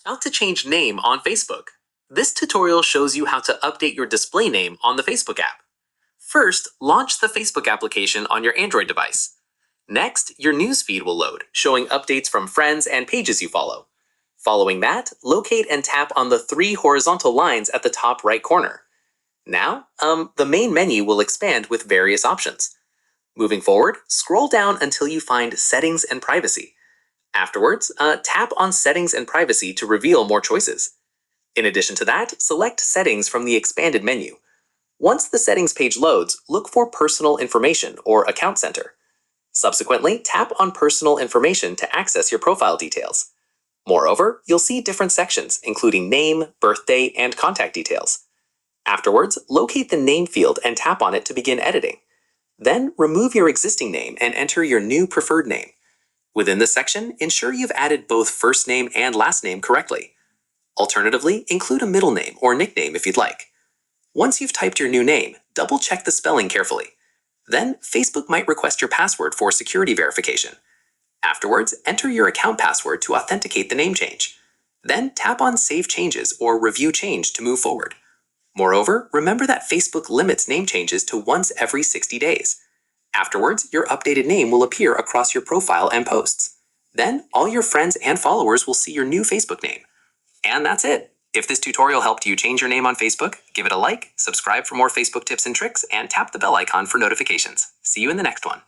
How to change name on Facebook. This tutorial shows you how to update your display name on the Facebook app. First, launch the Facebook application on your Android device. Next, your newsfeed will load, showing updates from friends and pages you follow. Following that, locate and tap on the three horizontal lines at the top right corner. Now, the main menu will expand with various options. Moving forward, scroll down until you find Settings and Privacy. Afterwards, tap on Settings and Privacy to reveal more choices. In addition to that, select Settings from the expanded menu. Once the Settings page loads, look for Personal Information or Account Center. Subsequently, tap on Personal Information to access your profile details. Moreover, you'll see different sections, including name, birthday, and contact details. Afterwards, locate the name field and tap on it to begin editing. Then, remove your existing name and enter your new preferred name. Within this section, ensure you've added both first name and last name correctly. Alternatively, include a middle name or nickname if you'd like. Once you've typed your new name, double-check the spelling carefully. Then, Facebook might request your password for security verification. Afterwards, enter your account password to authenticate the name change. Then, tap on Save Changes or Review Change to move forward. Moreover, remember that Facebook limits name changes to once every 60 days. Afterwards, your updated name will appear across your profile and posts. Then, all your friends and followers will see your new Facebook name. And that's it! If this tutorial helped you change your name on Facebook, give it a like, subscribe for more Facebook tips and tricks, and tap the bell icon for notifications. See you in the next one.